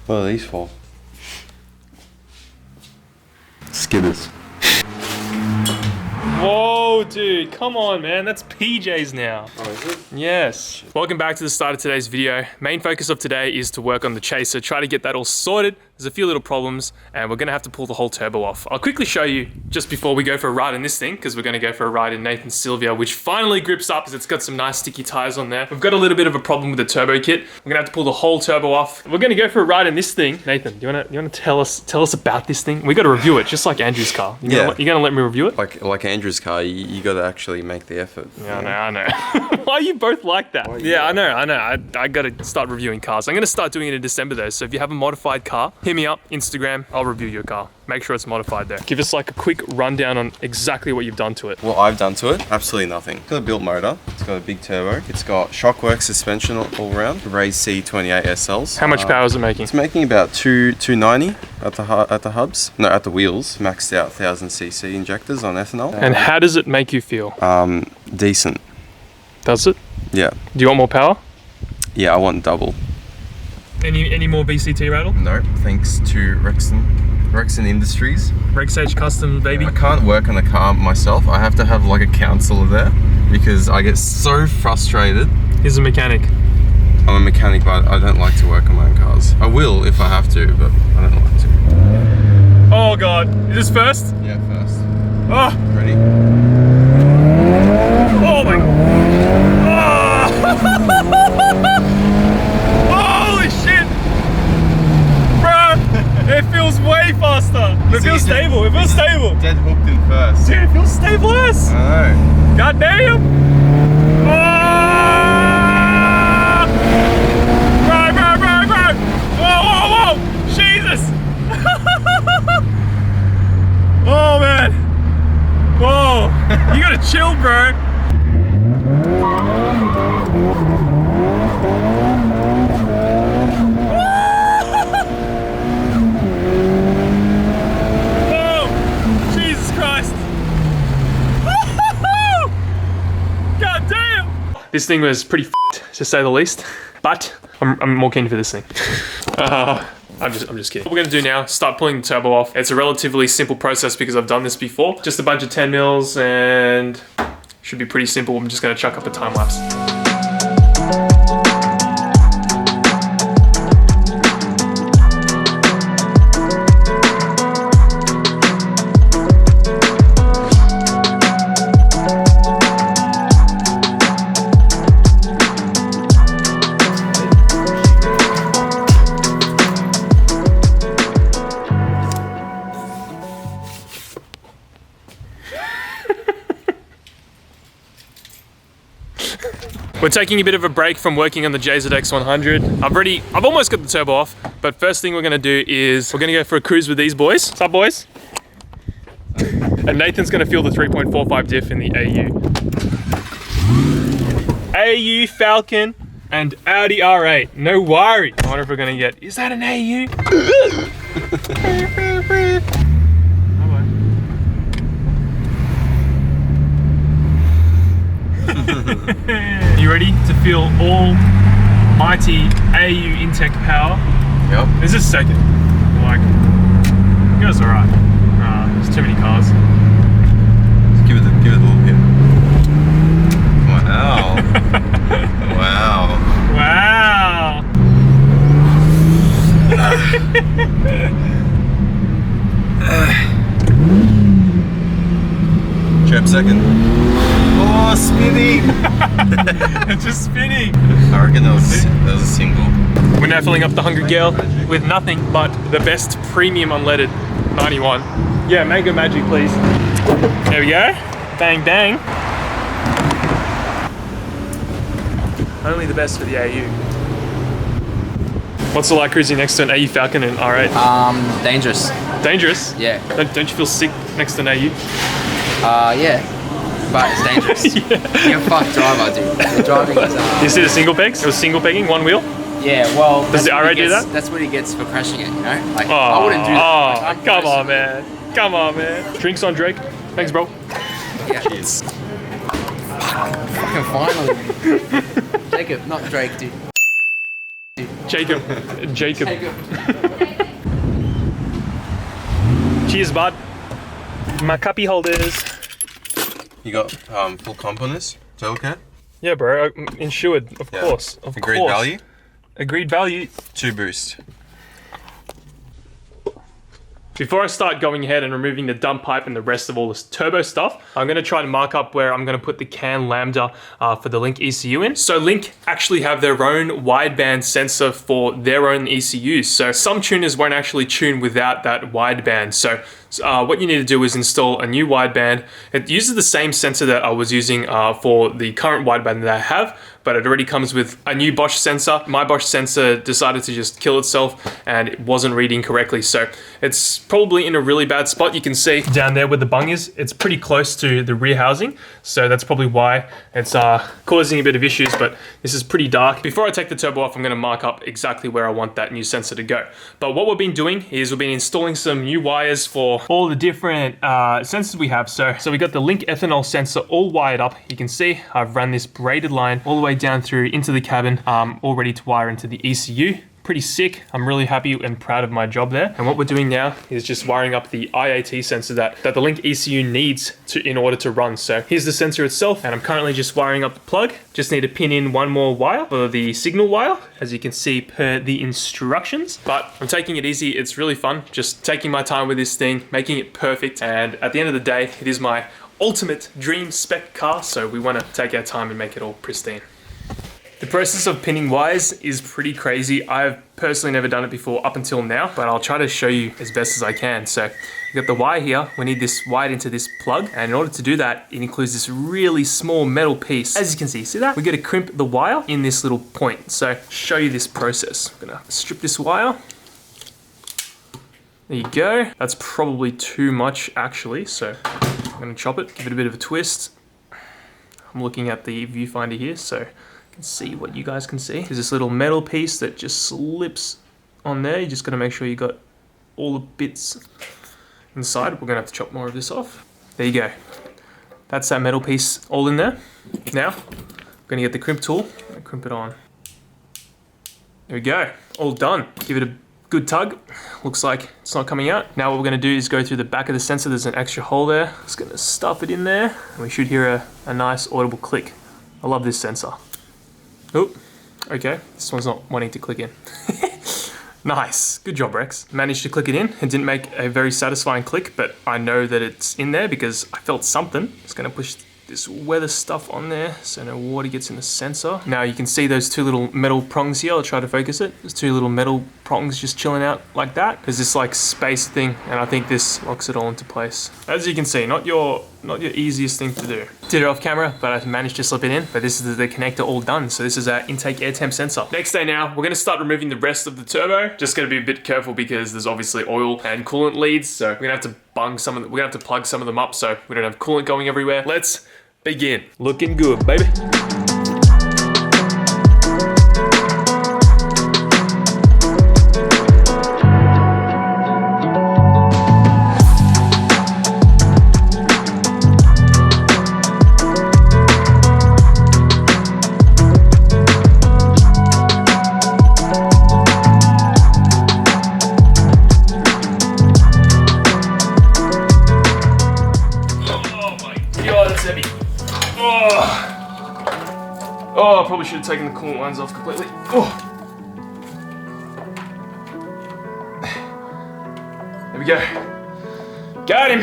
What are these for? Skidders. Whoa, dude, come on, man. That's PJs now. Oh, is it? Yes. Welcome back to the start of today's video. Main focus of today is to work on the chaser, try to get that all sorted. There's a few little problems and we're gonna have to pull the whole turbo off. I'll quickly show you just before we go for a ride in this thing, because we're gonna go for a ride in Nathan's Sylvia, which finally grips up because it's got some nice sticky tires on there. We've got a little bit of a problem with the turbo kit. We're gonna have to pull the whole turbo off. We're gonna go for a ride in this thing. Nathan, do you wanna tell us about this thing? We gotta review it, just like Andrew's car. You're gonna let me review it? Like Andrew's car, you got to actually make the effort. Yeah, I know. Why are you both like that? Yeah, I know. I gotta start reviewing cars. I'm gonna start doing it in December though, so if you have a modified car, hit me up, Instagram, I'll review your car. Make sure it's modified there. Give us like a quick rundown on exactly what you've done to it. What I've done to it? Absolutely nothing. It's got a built motor, it's got a big turbo, it's got Shockworks suspension all around, raised C28 SLs. How much power is it making? It's making about 290 at the hubs. No, at the wheels. Maxed out 1000cc injectors on ethanol. And how does it make you feel? Decent. Does it? Yeah. Do you want more power? Yeah, I want double. Any more VCT rattle? No, thanks to Rexon Industries. RexH Custom, baby. I can't work on the car myself. I have to have like a counselor there because I get so frustrated. He's a mechanic. I'm a mechanic, but I don't like to work on my own cars. I will if I have to, but I don't like to. Oh God, is this first? Yeah, first. Oh! Ready? Oh my! Oh! Holy shit! Bro, it feels way faster. It feels stable. It feels stable. Dead hooked in first. Dude, it feels stable as. I know. God damn! Oh! Bro! Whoa! Jesus! Oh man! Whoa! You gotta chill, bro. Oh! Jesus Christ! God damn! This thing was pretty f***ed, to say the least, but I'm more keen for this thing. I'm just kidding. What we're gonna do now, start pulling the turbo off. It's a relatively simple process because I've done this before. Just a bunch of 10 mils and should be pretty simple. I'm just gonna chuck up a time lapse. We're taking a bit of a break from working on the JZX 100. I've almost got the turbo off, but first thing we're gonna do is we're gonna go for a cruise with these boys. What's up, boys? And Nathan's gonna feel the 3.45 diff in the AU. AU, Falcon, and Audi R8. No worry. I wonder if we're gonna get, is that an AU? You ready to feel almighty AU Intec power? Yep. This is second. Like, it goes alright. There's too many cars. Just give it a little hit. Wow. Wow. Wow. Trap second. Oh, spinning! It's just spinning. I reckon that was a single. We're now filling up the Hungry Girl with nothing but the best premium unleaded 91. Yeah, Mango Magic, please. There we go. Bang, bang. Only the best for the AU. What's it like cruising next to an AU Falcon and R8? Dangerous. Dangerous? Yeah. Don't you feel sick next to an AU? Yeah. But it's dangerous. Yeah. You're a fucked driver, dude. The driving is, You see the single pegs? It was single pegging, one wheel? Yeah, well... Does the R8 do that? That's what he gets for crashing it, you know? Like, Oh, I wouldn't do that. Oh, Like, come on, man. Come on, man. Drinks on Drake. Thanks, bro. Yeah. Cheers. Fucking finally. Jacob, not Drake, dude. Jacob. Cheers, bud. My cuppy holders. You got full comp on this? Turbo kit? Yeah, bro. Insured, of course. Of Agreed course. value? Agreed value. 2 boost. Before I start going ahead and removing the dump pipe and the rest of all this turbo stuff, I'm gonna try to mark up where I'm gonna put the CAN lambda for the Link ECU in. So Link actually have their own wideband sensor for their own ECUs. So some tuners won't actually tune without that wideband. So what you need to do is install a new wideband. It uses the same sensor that I was using for the current wideband that I have, but it already comes with a new Bosch sensor. My Bosch sensor decided to just kill itself and it wasn't reading correctly. So it's probably in a really bad spot. You can see down there where the bung is, it's pretty close to the rear housing. So that's probably why it's causing a bit of issues, but this is pretty dark. Before I take the turbo off, I'm gonna mark up exactly where I want that new sensor to go. But what we've been doing is we've been installing some new wires for all the different sensors we have. So we got the Link ethanol sensor all wired up. You can see I've run this braided line all the way down through into the cabin, all ready to wire into the ECU. Pretty sick. I'm really happy and proud of my job there. And what we're doing now is just wiring up the IAT sensor that the Link ECU needs in order to run. So here's the sensor itself, and I'm currently just wiring up the plug. Just need to pin in one more wire for the signal wire, as you can see per the instructions. But I'm taking it easy. It's really fun. Just taking my time with this thing, making it perfect. And at the end of the day, it is my ultimate dream spec car. So we want to take our time and make it all pristine. The process of pinning wires is pretty crazy. I've personally never done it before up until now, but I'll try to show you as best as I can. So we've got the wire here. We need this wired into this plug. And in order to do that, it includes this really small metal piece. As you can see that? We're gonna crimp the wire in this little point. So show you this process. I'm gonna strip this wire. There you go. That's probably too much actually. So I'm gonna chop it, give it a bit of a twist. I'm looking at the viewfinder here, so see what you guys can see. There's this little metal piece that just slips on there. You just gotta make sure you got all the bits inside. We're gonna have to chop more of this off. There you go. That's that metal piece all in there. Now, I'm gonna get the crimp tool and crimp it on. There we go, all done. Give it a good tug. Looks like it's not coming out. Now what we're gonna do is go through the back of the sensor. There's an extra hole there. Just gonna stuff it in there, and we should hear a nice audible click. I love this sensor. Oh, okay, this one's not wanting to click in. Nice, good job Rex. Managed to click it in. It didn't make a very satisfying click, but I know that it's in there because I felt something. Just gonna push this weather stuff on there so no water gets in the sensor. Now you can see those two little metal prongs here. I'll try to focus it. There's two little metal prongs just chilling out like that. There's this like space thing, and I think this locks it all into place. As you can see, not your easiest thing to do. Did it off camera, but I managed to slip it in. But this is the connector all done. So this is our intake air temp sensor. Next day now, we're gonna start removing the rest of the turbo. Just gonna be a bit careful because there's obviously oil and coolant leads. So we're gonna have to bung some of them. We're gonna have to plug some of them up so we don't have coolant going everywhere. Let's begin. Looking good, baby. Oh, I probably should have taken the coolant lines off completely. Oh. There we go. Got him.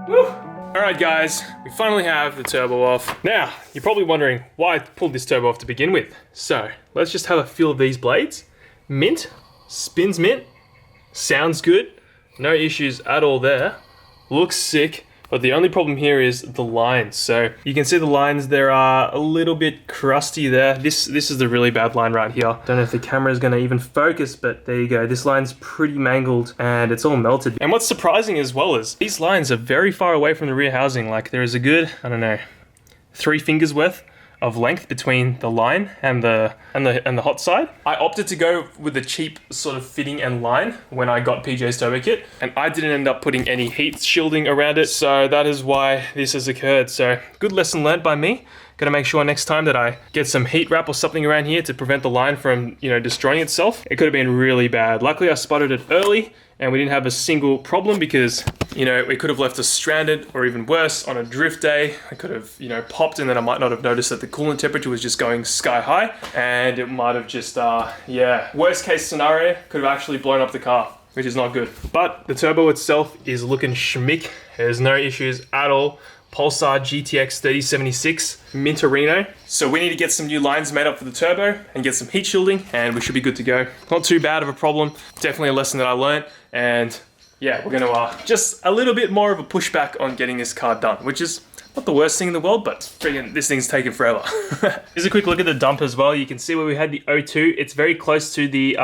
Woo. All right, guys, we finally have the turbo off. Now, you're probably wondering why I pulled this turbo off to begin with. So, let's just have a feel of these blades. Mint, spins mint, sounds good. No issues at all there. Looks sick. But the only problem here is the lines. So you can see the lines, there are a little bit crusty there. This is the really bad line right here. Don't know if the camera is gonna even focus, but there you go. This line's pretty mangled and it's all melted. And what's surprising as well is these lines are very far away from the rear housing. Like there is a good, I don't know, 3 fingers worth of length between the line and the hot side. I opted to go with the cheap sort of fitting and line when I got PJ's turbo kit, and I didn't end up putting any heat shielding around it, so that is why this has occurred. So good lesson learned by me. Gotta make sure next time that I get some heat wrap or something around here to prevent the line from, destroying itself. It could have been really bad. Luckily I spotted it early and we didn't have a single problem because, it could have left us stranded, or even worse, on a drift day. I could have, popped, and then I might not have noticed that the coolant temperature was just going sky high, and it might have just, worst case scenario, could have actually blown up the car, which is not good. But the turbo itself is looking schmick. There's no issues at all. Pulsar GTX 3076 Mintorino. So we need to get some new lines made up for the turbo and get some heat shielding, and we should be good to go. Not too bad of a problem. Definitely a lesson that I learned, and yeah, we're gonna just a little bit more of a pushback on getting this car done, which is not the worst thing in the world, but friggin' this thing's taking forever. Here's a quick look at the dump as well. You can see where we had the O2. It's very close to the,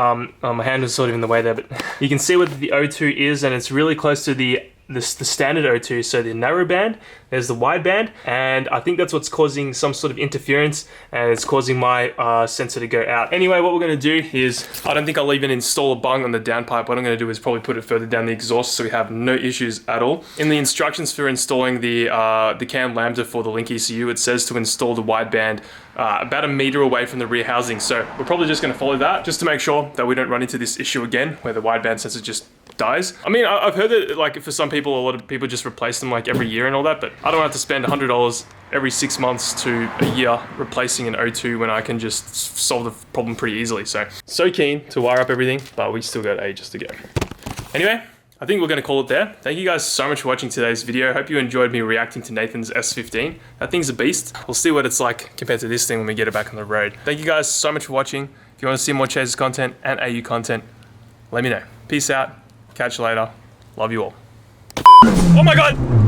my hand was sort of in the way there, but you can see where the O2 is, and it's really close to the standard O2, so the narrow band, there's the wide band, and I think that's what's causing some sort of interference, and it's causing my sensor to go out. Anyway, what we're gonna do is, I don't think I'll even install a bung on the downpipe. What I'm gonna do is probably put it further down the exhaust so we have no issues at all. In the instructions for installing the cam lambda for the Link ECU, it says to install the wide band about 1 meter away from the rear housing. So we're probably just gonna follow that just to make sure that we don't run into this issue again where the wideband sensor just dies. I mean, I've heard that like for some people, a lot of people just replace them like every year and all that, but I don't have to spend $100 every 6 months to a year replacing an O2 when I can just solve the problem pretty easily. So keen to wire up everything, but we still got ages to go. Anyway, I think we're going to call it there. Thank you guys so much for watching today's video. Hope you enjoyed me reacting to Nathan's S15. That thing's a beast. We'll see what it's like compared to this thing when we get it back on the road. Thank you guys so much for watching. If you want to see more Chasers content and AU content, let me know. Peace out. Catch you later. Love you all. Oh my God!